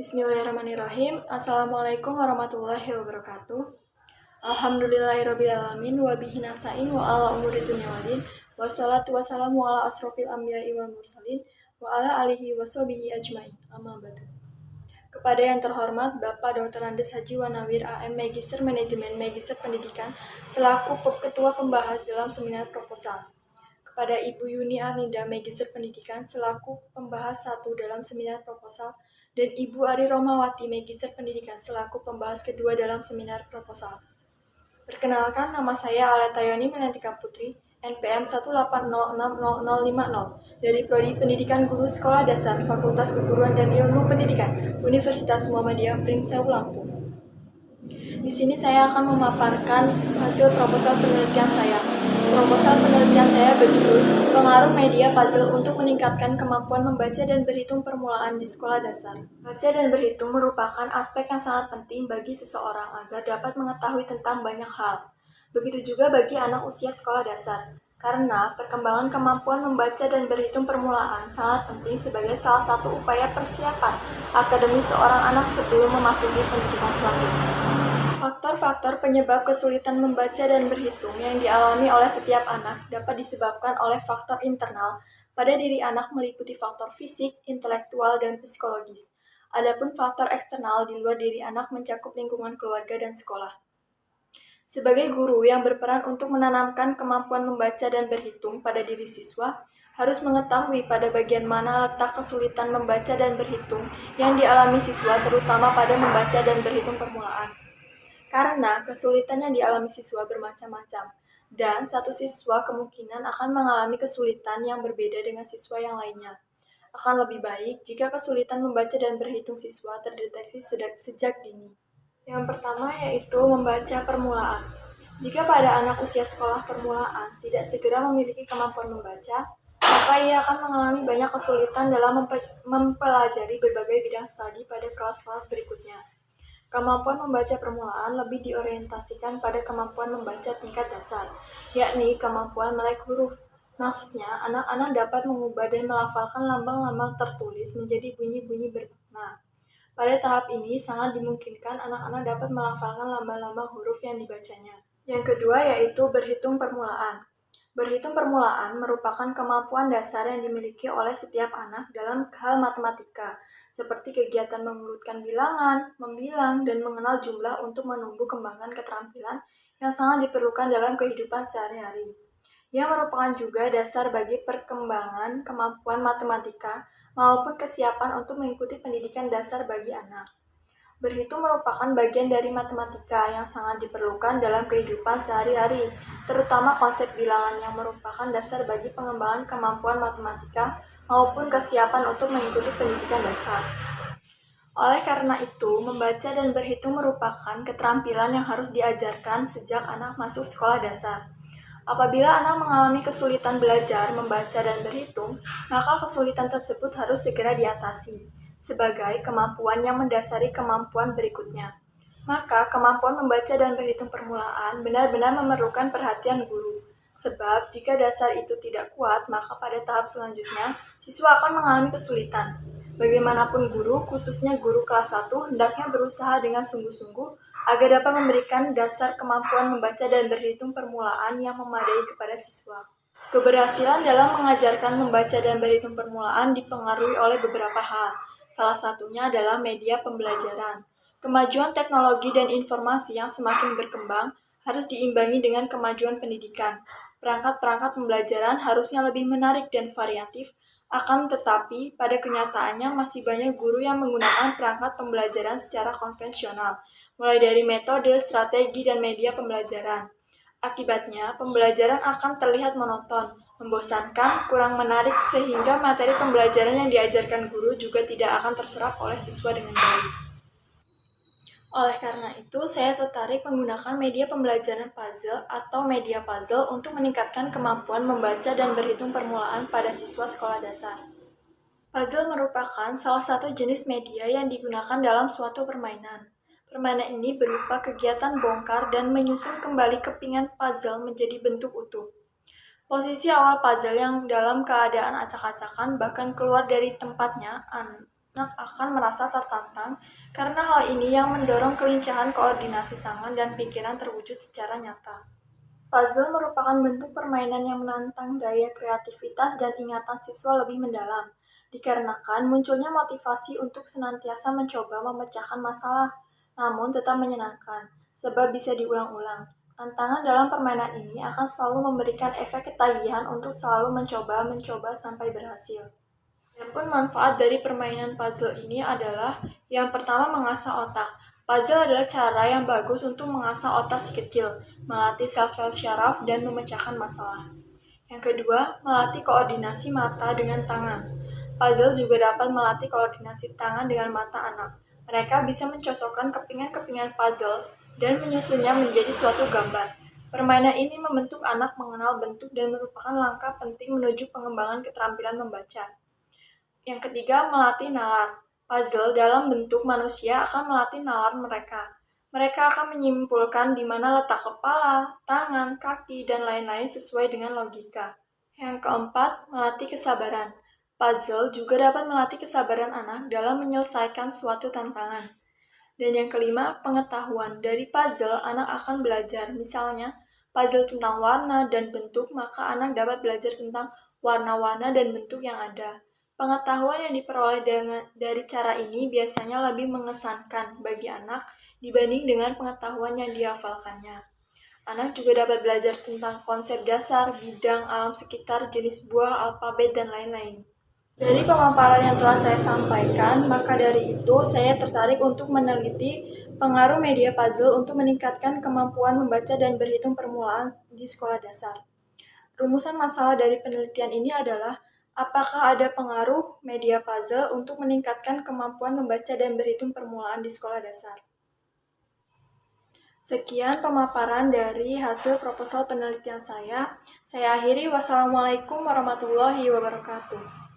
Bismillahirrahmanirrahim. Assalamualaikum warahmatullahi wabarakatuh. Alhamdulillahirrabbilalamin wa bihi nasta'in wa ala umuri dunya waddin. Wassalatu wassalamu ala asrofil anbiya'i wal mursalin wa ala alihi wa sahbihi ajmain. Amma ba'du. Kepada yang terhormat Bapak Dr. Andes Haji Wanawir AM Magister Manajemen Magister Pendidikan selaku Ketua Pembahas dalam seminar proposal. Kepada Ibu Yuni Arnida Magister Pendidikan selaku Pembahas 1 dalam seminar proposal dan Ibu Ari Romawati Magister Pendidikan selaku Pembahas kedua dalam seminar proposal. Perkenalkan, nama saya Aleta Yoni Melantika Putri, NPM 180600050 dari Prodi Pendidikan Guru Sekolah Dasar Fakultas Keguruan dan Ilmu Pendidikan Universitas Muhammadiyah Pringseu Lampung. Di sini saya akan memaparkan hasil proposal penelitian saya. Proposal penelitian saya berjudul Pengaruh Media Puzzle untuk Meningkatkan Kemampuan Membaca dan Berhitung Permulaan di Sekolah Dasar. Baca dan berhitung merupakan aspek yang sangat penting bagi seseorang agar dapat mengetahui tentang banyak hal. Begitu juga bagi anak usia sekolah dasar, karena perkembangan kemampuan membaca dan berhitung permulaan sangat penting sebagai salah satu upaya persiapan akademis seorang anak sebelum memasuki pendidikan selanjutnya. Faktor-faktor penyebab kesulitan membaca dan berhitung yang dialami oleh setiap anak dapat disebabkan oleh faktor internal pada diri anak meliputi faktor fisik, intelektual, dan psikologis. Adapun faktor eksternal di luar diri anak mencakup lingkungan keluarga dan sekolah. Sebagai guru yang berperan untuk menanamkan kemampuan membaca dan berhitung pada diri siswa, harus mengetahui pada bagian mana letak kesulitan membaca dan berhitung yang dialami siswa terutama pada membaca dan berhitung permulaan. Karena kesulitan yang dialami siswa bermacam-macam, dan satu siswa kemungkinan akan mengalami kesulitan yang berbeda dengan siswa yang lainnya. Akan lebih baik jika kesulitan membaca dan berhitung siswa terdeteksi sejak dini. Yang pertama yaitu membaca permulaan. Jika pada anak usia sekolah permulaan tidak segera memiliki kemampuan membaca, maka ia akan mengalami banyak kesulitan dalam mempelajari berbagai bidang studi pada kelas-kelas berikutnya. Kemampuan membaca permulaan lebih diorientasikan pada kemampuan membaca tingkat dasar, yakni kemampuan melek huruf. Maksudnya, anak-anak dapat mengubah dan melafalkan lambang-lambang tertulis menjadi bunyi-bunyi bermakna. Pada tahap ini, sangat dimungkinkan anak-anak dapat melafalkan lambang-lambang huruf yang dibacanya. Yang kedua yaitu berhitung permulaan. Berhitung permulaan merupakan kemampuan dasar yang dimiliki oleh setiap anak dalam hal matematika, seperti kegiatan mengurutkan bilangan, membilang, dan mengenal jumlah untuk menumbuh kembangkan keterampilan yang sangat diperlukan dalam kehidupan sehari-hari. Yang merupakan juga dasar bagi perkembangan kemampuan matematika maupun kesiapan untuk mengikuti pendidikan dasar bagi anak. Berhitung merupakan bagian dari matematika yang sangat diperlukan dalam kehidupan sehari-hari, terutama konsep bilangan yang merupakan dasar bagi pengembangan kemampuan matematika maupun kesiapan untuk mengikuti pendidikan dasar. Oleh karena itu, membaca dan berhitung merupakan keterampilan yang harus diajarkan sejak anak masuk sekolah dasar. Apabila anak mengalami kesulitan belajar, membaca, dan berhitung, maka kesulitan tersebut harus segera diatasi sebagai kemampuan yang mendasari kemampuan berikutnya. Maka, kemampuan membaca dan berhitung permulaan benar-benar memerlukan perhatian guru. Sebab, jika dasar itu tidak kuat, maka pada tahap selanjutnya, siswa akan mengalami kesulitan. Bagaimanapun guru, khususnya guru kelas 1, hendaknya berusaha dengan sungguh-sungguh agar dapat memberikan dasar kemampuan membaca dan berhitung permulaan yang memadai kepada siswa. Keberhasilan dalam mengajarkan membaca dan berhitung permulaan dipengaruhi oleh beberapa hal. Salah satunya adalah media pembelajaran. Kemajuan teknologi dan informasi yang semakin berkembang harus diimbangi dengan kemajuan pendidikan. Perangkat-perangkat pembelajaran harusnya lebih menarik dan variatif, akan tetapi pada kenyataannya masih banyak guru yang menggunakan perangkat pembelajaran secara konvensional, mulai dari metode, strategi, dan media pembelajaran. Akibatnya, pembelajaran akan terlihat monoton, membosankan, kurang menarik, sehingga materi pembelajaran yang diajarkan guru juga tidak akan terserap oleh siswa dengan baik. Oleh karena itu, saya tertarik menggunakan media pembelajaran puzzle atau media puzzle untuk meningkatkan kemampuan membaca dan berhitung permulaan pada siswa sekolah dasar. Puzzle merupakan salah satu jenis media yang digunakan dalam suatu permainan. Permainan ini berupa kegiatan bongkar dan menyusun kembali kepingan puzzle menjadi bentuk utuh. Posisi awal puzzle yang dalam keadaan acak-acakan bahkan keluar dari tempatnya, anak akan merasa tertantang karena hal ini yang mendorong kelincahan koordinasi tangan dan pikiran terwujud secara nyata. Puzzle merupakan bentuk permainan yang menantang daya kreativitas dan ingatan siswa lebih mendalam, dikarenakan munculnya motivasi untuk senantiasa mencoba memecahkan masalah, namun tetap menyenangkan, sebab bisa diulang-ulang. Tantangan dalam permainan ini akan selalu memberikan efek ketagihan untuk selalu mencoba sampai berhasil. Adapun manfaat dari permainan puzzle ini adalah yang pertama mengasah otak. Puzzle adalah cara yang bagus untuk mengasah otak si kecil, melatih self-syaraf dan memecahkan masalah. Yang kedua, melatih koordinasi mata dengan tangan. Puzzle juga dapat melatih koordinasi tangan dengan mata anak. Mereka bisa mencocokkan kepingan-kepingan puzzle dan menyusunnya menjadi suatu gambar. Permainan ini membentuk anak mengenal bentuk dan merupakan langkah penting menuju pengembangan keterampilan membaca. Yang ketiga, melatih nalar. Puzzle dalam bentuk manusia akan melatih nalar mereka. Mereka akan menyimpulkan di mana letak kepala, tangan, kaki, dan lain-lain sesuai dengan logika. Yang keempat, melatih kesabaran. Puzzle juga dapat melatih kesabaran anak dalam menyelesaikan suatu tantangan. Dan yang kelima, pengetahuan. Dari puzzle, anak akan belajar. Misalnya, puzzle tentang warna dan bentuk, maka anak dapat belajar tentang warna-warna dan bentuk yang ada. Pengetahuan yang diperoleh dari cara ini biasanya lebih mengesankan bagi anak dibanding dengan pengetahuan yang dihafalkannya. Anak juga dapat belajar tentang konsep dasar, bidang, alam sekitar, jenis buah, alfabet, dan lain-lain. Dari pemaparan yang telah saya sampaikan, maka dari itu saya tertarik untuk meneliti pengaruh media puzzle untuk meningkatkan kemampuan membaca dan berhitung permulaan di sekolah dasar. Rumusan masalah dari penelitian ini adalah apakah ada pengaruh media puzzle untuk meningkatkan kemampuan membaca dan berhitung permulaan di sekolah dasar. Sekian pemaparan dari hasil proposal penelitian saya. Saya akhiri. Wassalamualaikum warahmatullahi wabarakatuh.